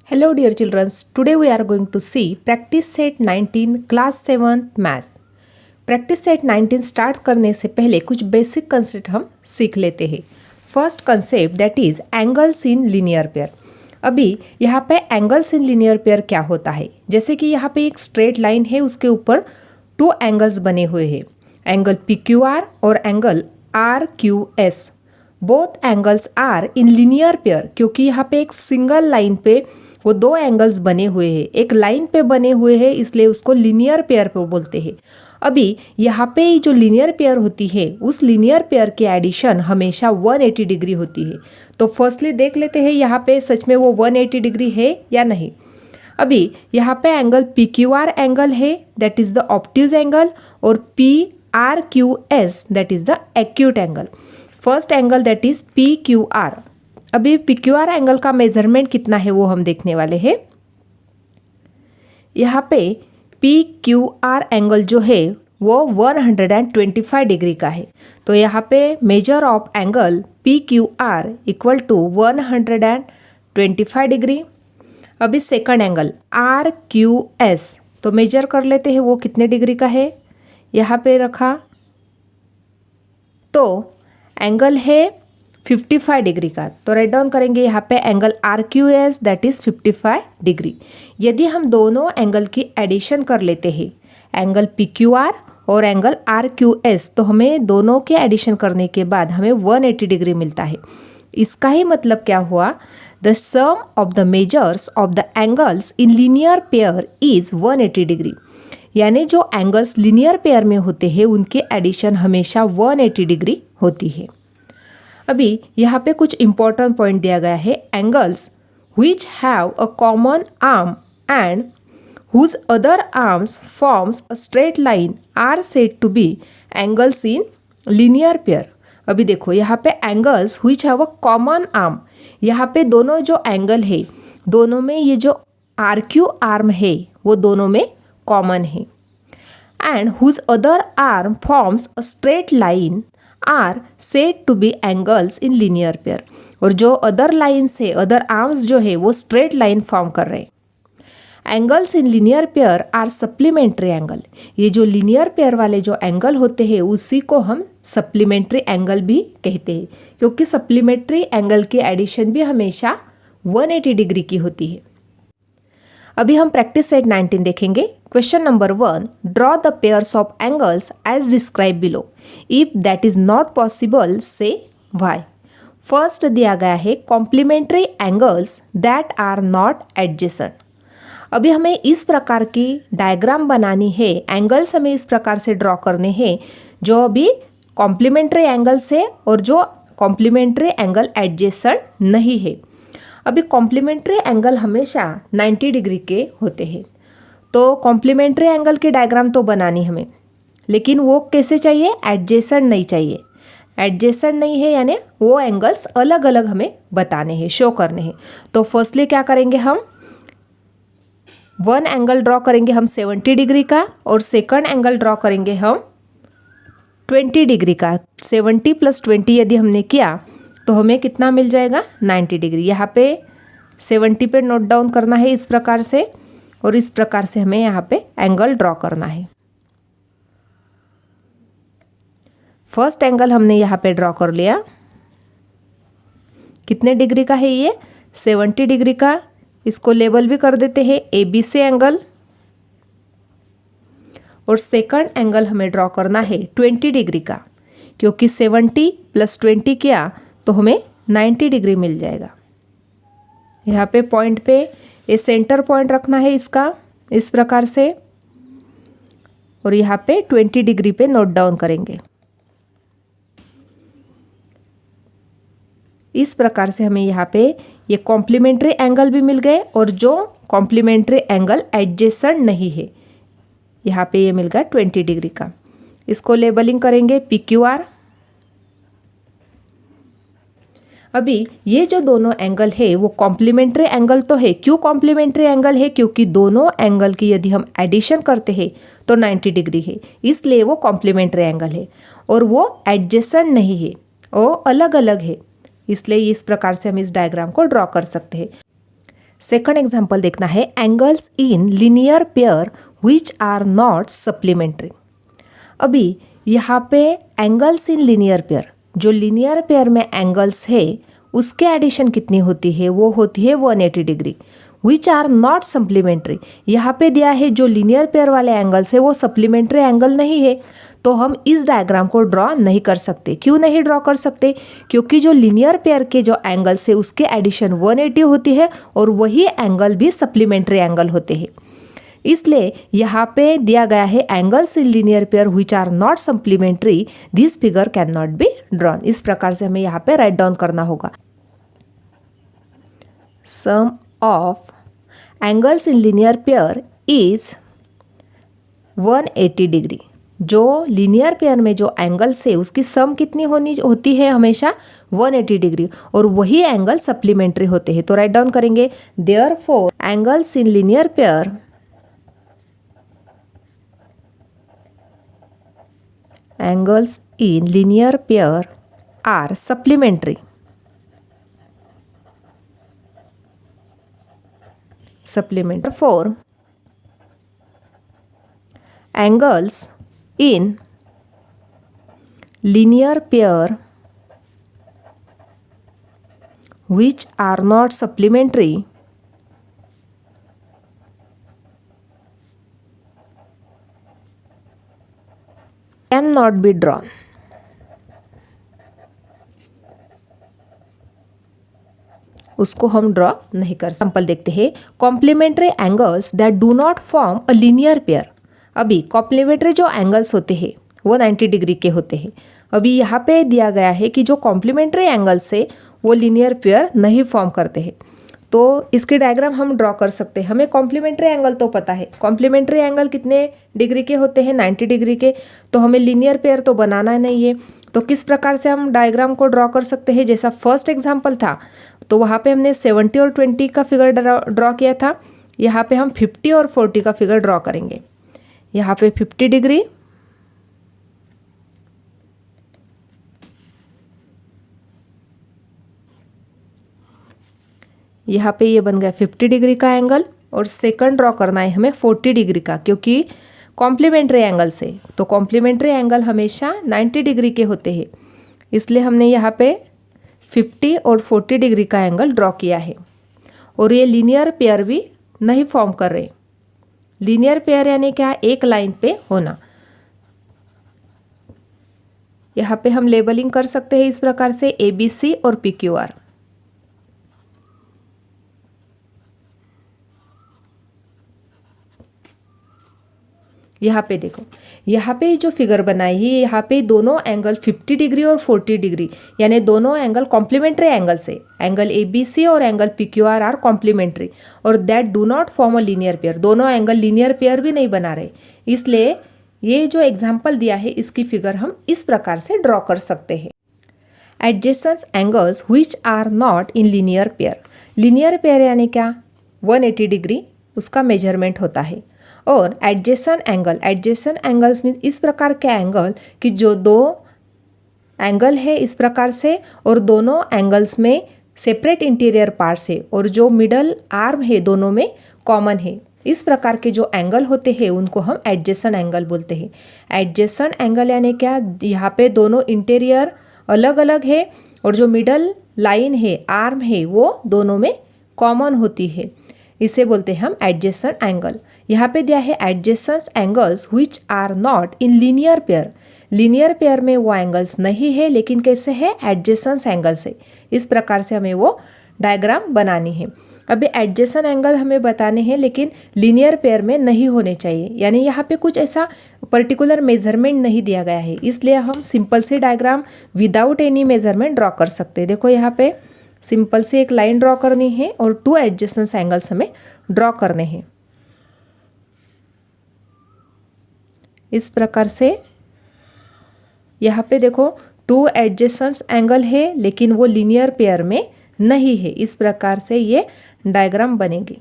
Hello dear children, today we are going to see practice set 19 class 7th maths. Practice set 19 start करने से पहले कुछ basic concept हम सीख लेते हैं. First concept that is angles in linear pair. अभी यहाँ पे एंगल्स इन लीनियर पेयर क्या होता है, जैसे कि यहाँ पे एक स्ट्रेट लाइन है, उसके ऊपर टू एंगल्स बने हुए हैं, एंगल PQR और angle RQS. Both angles are in linear pair, क्योंकि यहाँ पे एक सिंगल लाइन पे वो दो एंगल्स बने हुए हैं, एक लाइन पे बने हुए हैं, इसलिए उसको लीनियर पेयर पे बोलते हैं. अभी यहाँ पे जो लीनियर पेयर होती है, उस लीनियर पेयर की एडिशन हमेशा 180 डिग्री होती है. तो फर्स्टली देख लेते हैं यहाँ पे सच में वो 180 डिग्री है या नहीं. अभी यहाँ पे एंगल PQR एंगल है, that is the obtuse angle, और PRQS that is the acute angle. First angle that is PQR. अभी PQR एंगल का मेजरमेंट कितना है वो हम देखने वाले हैं. यहाँ पे PQR एंगल जो है वो 125 डिग्री का है. तो यहाँ पे measure of angle PQR equal to 125 degree. अभी सेकंड एंगल RQS, तो मेजर कर लेते हैं वो कितने डिग्री का है. यहाँ पे रखा तो एंगल है 55 डिग्री का, तो राइट डाउन करेंगे यहाँ पे angle RQS that is 55 degree. यदि हम दोनों एंगल की एडिशन कर लेते हैं, एंगल PQR और एंगल RQS, तो हमें दोनों के एडिशन करने के बाद हमें 180 डिग्री मिलता है. इसका ही मतलब क्या हुआ, the sum of the measures of the angles in linear pair is 180 degree. यानी जो एंगल्स लीनियर पेयर में होते हैं उनकी एडिशन हमेशा 180 डिग्री होती है. अभी यहाँ पे कुछ इंपॉर्टेंट पॉइंट दिया गया है. Angles which have a common arm and whose other arms forms a straight line are said to be angles in linear pair. अभी देखो यहाँ पे angles which have a common arm, यहाँ पे दोनों जो एंगल है दोनों में ये जो RQ आर्म है वो दोनों में कॉमन है. And whose other arm forms a straight line are said to be angles in linear pair. और जो अदर लाइन्स है, अदर आर्म्स जो है वो स्ट्रेट लाइन फॉर्म कर रहे हैं. Angles in linear pair are supplementary angle. ये जो लीनियर पेयर वाले जो एंगल होते हैं उसी को हम सप्लीमेंट्री एंगल भी कहते हैं, क्योंकि सप्लीमेंट्री एंगल की एडिशन भी हमेशा 180 डिग्री की होती है. अभी हम प्रैक्टिस सेट 19 देखेंगे. Question number 1, draw the pairs of angles as describe below. If that is not possible say why. First दिया गया है complementary angles that are not adjacent. अभी हमें इस प्रकार की डायग्राम बनानी है, एंगल्स हमें इस प्रकार से ड्रॉ करने हैं जो अभी कॉम्प्लीमेंट्री एंगल्स है और जो कॉम्प्लीमेंट्री एंगल एडजेसेंट नहीं है. अभी कॉम्प्लीमेंट्री एंगल हमेशा 90 डिग्री के होते हैं. तो कॉम्प्लीमेंट्री एंगल की डायग्राम तो बनानी हमें, लेकिन वो कैसे चाहिए, एडजेसेंट नहीं चाहिए. एडजेसेंट नहीं है यानी वो एंगल्स अलग अलग हमें बताने हैं, शो करने हैं. तो फर्स्टली क्या करेंगे, हम वन एंगल ड्रॉ करेंगे हम 70 डिग्री का, और सेकंड एंगल ड्रॉ करेंगे हम 20 डिग्री का. 70 + 20 यदि हमने किया तो हमें कितना मिल जाएगा, 90 डिग्री. यहाँ पे 70 पे नोट डाउन करना है इस प्रकार से, और इस प्रकार से हमें यहाँ पे एंगल ड्रॉ करना है. फर्स्ट एंगल हमने यहाँ पे ड्रॉ कर लिया. कितने डिग्री का है ये, 70 डिग्री का. इसको लेबल भी कर देते हैं ABC एंगल. और सेकंड एंगल हमें ड्रॉ करना है 20 डिग्री का, क्योंकि 70 + 20 किया तो हमें 90 डिग्री मिल जाएगा. यहाँ पे पॉइंट पे ये सेंटर पॉइंट रखना है इसका इस प्रकार से, और यहाँ पे 20 डिग्री पे नोट डाउन करेंगे. इस प्रकार से हमें यहाँ पे ये कॉम्प्लीमेंट्री एंगल भी मिल गए, और जो कॉम्प्लीमेंट्री एंगल एडजेसेंट नहीं है यहाँ पे ये मिल गया 20 डिग्री का. इसको लेबलिंग करेंगे PQR. अभी ये जो दोनों एंगल है वो कॉम्प्लीमेंट्री एंगल तो है. क्यों कॉम्प्लीमेंट्री एंगल है, क्योंकि दोनों एंगल की यदि हम एडिशन करते हैं तो 90 डिग्री है, इसलिए वो कॉम्प्लीमेंट्री एंगल है. और वो एडजेसेंट नहीं है, वो अलग अलग है, इसलिए इस प्रकार से हम इस डायग्राम को ड्रॉ कर सकते हैं. सेकंड एग्जाम्पल देखना है, angles in linear pair which are not supplementary. अभी यहाँ पे एंगल्स इन लीनियर पेयर, जो लीनियर पेयर में एंगल्स है उसके एडिशन कितनी होती है, वो होती है 180 degree. Which are not supplementary, यहाँ पे दिया है जो लीनियर पेयर वाले एंगल्स है वो सप्लीमेंट्री एंगल नहीं है, तो हम इस डायग्राम को ड्रॉ नहीं कर सकते। क्यों नहीं ड्रॉ कर सकते? क्योंकि जो लीनियर पेयर के जो एंगल्स है उसके एडिशन 180 होती है और वही एंगल भी सप्लीमेंट्री एंगल होते हैं। इसलिए यहाँ पे दिया गया है angles in linear pair which are not supplementary, this figure can not be drawn. इस प्रकार से हमें यहाँ पे राइट डाउन करना होगा। Sum of angles in linear pair is 180 degree. जो लीनियर पेयर में जो एंगल्स है उसकी सम कितनी होती है, हमेशा 180 डिग्री, और वही एंगल सप्लीमेंट्री होते हैं। तो राइट डाउन करेंगे, therefore angles in linear pair are supplementary. For angles in linear pair which are not supplementary cannot be drawn. उसको हम ड्रॉ नहीं कर। सैंपल देखते हैं, complementary angles that do not form a linear pair. अभी complementary जो angles होते हैं वो 90 डिग्री के होते हैं। अभी यहाँ पे दिया गया है कि जो कॉम्प्लीमेंट्री एंगल्स है वो लीनियर पेयर नहीं फॉर्म करते हैं। तो इसके डायग्राम हम ड्रॉ कर सकते हैं। हमें कॉम्प्लीमेंट्री एंगल तो पता है, कॉम्प्लीमेंट्री एंगल कितने डिग्री के होते हैं, 90 डिग्री के। तो हमें लीनियर पेयर तो बनाना नहीं है, तो किस प्रकार से हम डायग्राम को ड्रॉ कर सकते हैं? जैसा फर्स्ट एग्जाम्पल था तो वहाँ पे हमने 70 और 20 का फिगर ड्रॉ किया था। यहाँ पे हम 50 और 40 का फिगर ड्रॉ करेंगे। यहाँ पे 50 डिग्री, यहाँ पे ये बन गया 50 डिग्री का एंगल, और सेकंड ड्रॉ करना है हमें 40 डिग्री का, क्योंकि कॉम्प्लीमेंट्री एंगल से, तो कॉम्प्लीमेंट्री एंगल हमेशा 90 डिग्री के होते हैं। इसलिए हमने यहाँ पे 50 और 40 डिग्री का एंगल ड्रॉ किया है। और ये लीनियर पेयर भी नहीं फॉर्म कर रहे। लीनियर पेयर यानी क्या? एक लाइन पे होना। यहाँ पे हम लेबलिंग कर सकते हैं इस प्रकार से, ABC और PQR। यहाँ पे देखो, यहाँ पे जो फिगर बनाई है यहाँ पे दोनों एंगल 50 डिग्री और 40 डिग्री, यानी दोनों एंगल कॉम्प्लीमेंट्री एंगल से, एंगल ABC और एंगल PQR आर कॉम्प्लीमेंट्री, और that do not form a linear pair. दोनों एंगल लीनियर पेयर भी नहीं बना रहे। इसलिए ये जो एग्जाम्पल दिया है इसकी फिगर हम इस प्रकार से ड्रॉ कर सकते हैं। Adjacent angles which are not in linear pair. Linear pair यानी क्या? 180 डिग्री उसका मेजरमेंट होता है। और एडजेसेंट एंगल्स मीन्स इस प्रकार के एंगल कि जो दो एंगल है इस प्रकार से, और दोनों एंगल्स में सेपरेट इंटीरियर पार्ट्स है, और जो मिडल आर्म है दोनों में कॉमन है। इस प्रकार के जो एंगल होते हैं उनको हम एडजेसेंट एंगल बोलते हैं। एडजेसेंट एंगल यानी क्या? यहाँ पे दोनों इंटीरियर अलग अलग है, और जो मिडल लाइन है, आर्म है, वो दोनों में कॉमन होती है। इसे बोलते हैं हम एडजेसेंट एंगल। यहाँ पे दिया है adjacent angles which are not in linear pair. Linear pair में वो एंगल्स नहीं है, लेकिन कैसे है? एडजेसेंट एंगल से। इस प्रकार से हमें वो डायग्राम बनानी है। अभी एडजेसेंट एंगल हमें बताने हैं, लेकिन लीनियर पेयर में नहीं होने चाहिए, यानी यहाँ पे कुछ ऐसा पर्टिकुलर मेजरमेंट नहीं दिया गया है। इसलिए हम सिंपल से diagram without any measurement draw कर सकते हैं। देखो यहाँ पे सिंपल से एक लाइन ड्रॉ करनी है और 2 एडजेसेंट एंगल्स हमें ड्रॉ करने हैं। इस प्रकार से यहाँ पे देखो 2 एडजेसेंट एंगल है, लेकिन वो लीनियर पेयर में नहीं है। इस प्रकार से ये डायग्राम बनेगी।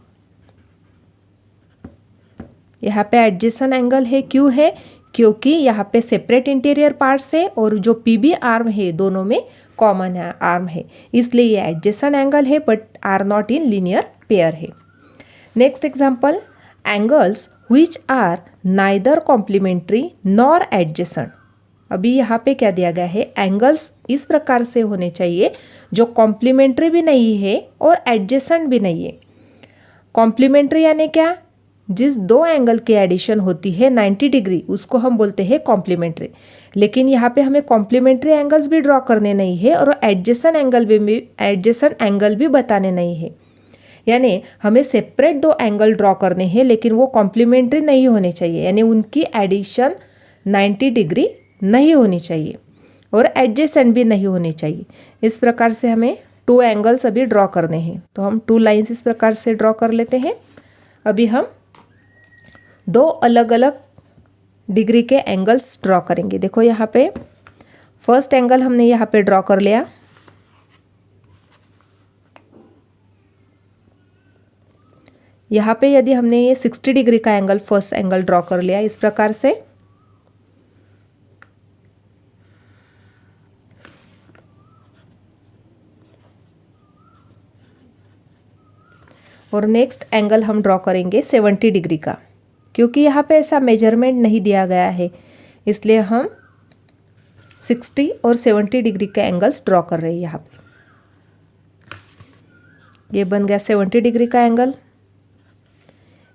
यहाँ पे एडजेसेंट एंगल है, क्यों है? क्योंकि यहाँ पे सेपरेट इंटीरियर पार्ट्स है, और जो PB आर्म है दोनों में कॉमन आर्म है, इसलिए ये एडजेसेंट एंगल है, but are not in linear pair है। Next example, angles which are neither complementary nor adjacent. अभी यहाँ पे क्या दिया गया है, एंगल्स इस प्रकार से होने चाहिए जो कॉम्प्लीमेंट्री भी नहीं है और एडजेसेंट भी नहीं है। कॉम्प्लीमेंट्री यानी क्या, जिस दो एंगल की एडिशन होती है 90 डिग्री उसको हम बोलते हैं कॉम्प्लीमेंट्री। लेकिन यहाँ पे हमें कॉम्प्लीमेंट्री एंगल्स भी ड्रॉ करने नहीं है और एडजेसेंट एंगल भी बताने नहीं है। यानी हमें सेपरेट दो एंगल ड्रॉ करने हैं लेकिन वो कॉम्प्लीमेंट्री नहीं होने चाहिए, यानी उनकी एडिशन 90 डिग्री नहीं होनी चाहिए और एडजेसेंट भी नहीं होनी चाहिए। इस प्रकार से हमें टू एंगल्स अभी ड्रॉ करने हैं। तो हम टू लाइंस इस प्रकार से ड्रॉ कर लेते हैं। अभी हम दो अलग अलग डिग्री के एंगल्स ड्रॉ करेंगे। देखो यहाँ पे फर्स्ट एंगल हमने यहाँ पे ड्रॉ कर लिया। यहाँ पे यदि हमने ये 60 डिग्री का एंगल फर्स्ट एंगल ड्रॉ कर लिया इस प्रकार से, और नेक्स्ट एंगल हम ड्रॉ करेंगे 70 डिग्री का। क्योंकि यहाँ पे ऐसा मेजरमेंट नहीं दिया गया है इसलिए हम 60 और 70 डिग्री के एंगल्स ड्रॉ कर रहे हैं। यहाँ पे ये बन गया 70 डिग्री का एंगल।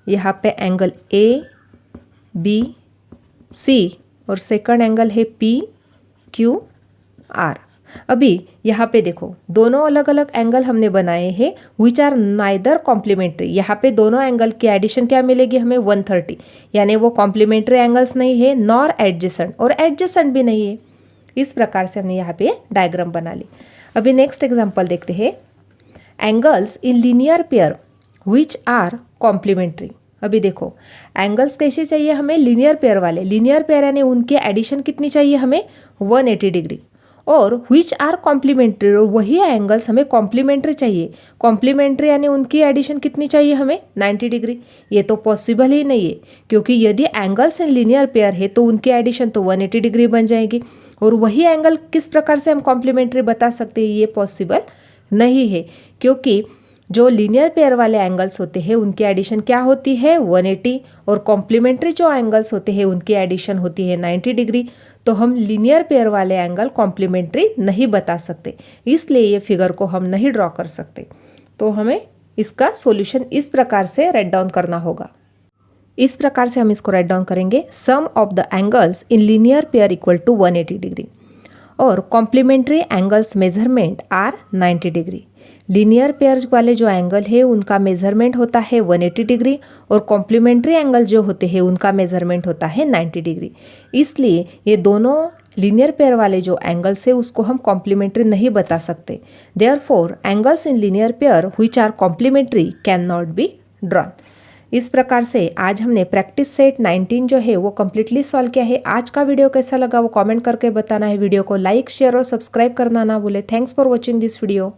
यहाँ पे एंगल ए बी सी और सेकंड एंगल है पी क्यू आर। अभी यहाँ पे देखो दोनों अलग अलग एंगल हमने बनाए हैं विच आर नाइदर कॉम्प्लीमेंट्री। यहाँ पे दोनों एंगल की एडिशन क्या मिलेगी हमें 130, यानी वो कॉम्प्लीमेंट्री एंगल्स नहीं है नॉर एडजेसेंट और एडजेसेंट भी नहीं है। इस प्रकार से हमने यहाँ पे डायग्राम बना ली। अभी नेक्स्ट एग्जांपल देखते हैं, angles in linear pair which are complementary. अभी देखो एंगल्स कैसे चाहिए हमें, लीनियर पेयर वाले। लीनियर पेयर यानी उनकी एडिशन कितनी चाहिए हमें 180 डिग्री, और विच आर कॉम्प्लीमेंट्री और वही एंगल्स हमें कॉम्प्लीमेंट्री चाहिए। कॉम्प्लीमेंट्री यानी उनकी एडिशन कितनी चाहिए हमें 90 डिग्री। ये तो पॉसिबल ही नहीं है क्योंकि यदि एंगल्स इन लीनियर पेयर है तो उनकी एडिशन तो 180 डिग्री बन जाएगी, और वही एंगल किस प्रकार से हम कॉम्प्लीमेंट्री बता सकते हैं, ये पॉसिबल नहीं है। क्योंकि जो लीनियर पेयर वाले एंगल्स होते हैं उनकी एडिशन क्या होती है 180, और कॉम्प्लीमेंट्री जो एंगल्स होते हैं उनकी एडिशन होती है 90 डिग्री। तो हम लीनियर पेयर वाले एंगल कॉम्प्लीमेंट्री नहीं बता सकते, इसलिए ये फिगर को हम नहीं ड्रॉ कर सकते। तो हमें इसका सॉल्यूशन इस प्रकार से राइट डाउन करना होगा। इस प्रकार से हम इसको राइट डाउन करेंगे, sum of the angles in linear pair equal to 180 degree और complementary angles measurement are 90 degree. Linear pair वाले जो एंगल है उनका मेजरमेंट होता है 180 डिग्री और कॉम्प्लीमेंट्री एंगल जो होते हैं उनका मेजरमेंट होता है 90 डिग्री। इसलिए ये दोनों लीनियर पेयर वाले जो एंगल्स है उसको हम कॉम्प्लीमेंट्री नहीं बता सकते। Therefore angles in linear pair which are complementary can not be drawn. इस प्रकार से आज हमने प्रैक्टिस सेट 19 जो है वो कम्प्लीटली सॉल्व किया है। आज का वीडियो कैसा लगा वो कमेंट करके बताना है। वीडियो को लाइक शेयर और सब्सक्राइब करना ना भूले। Thanks for watching this video.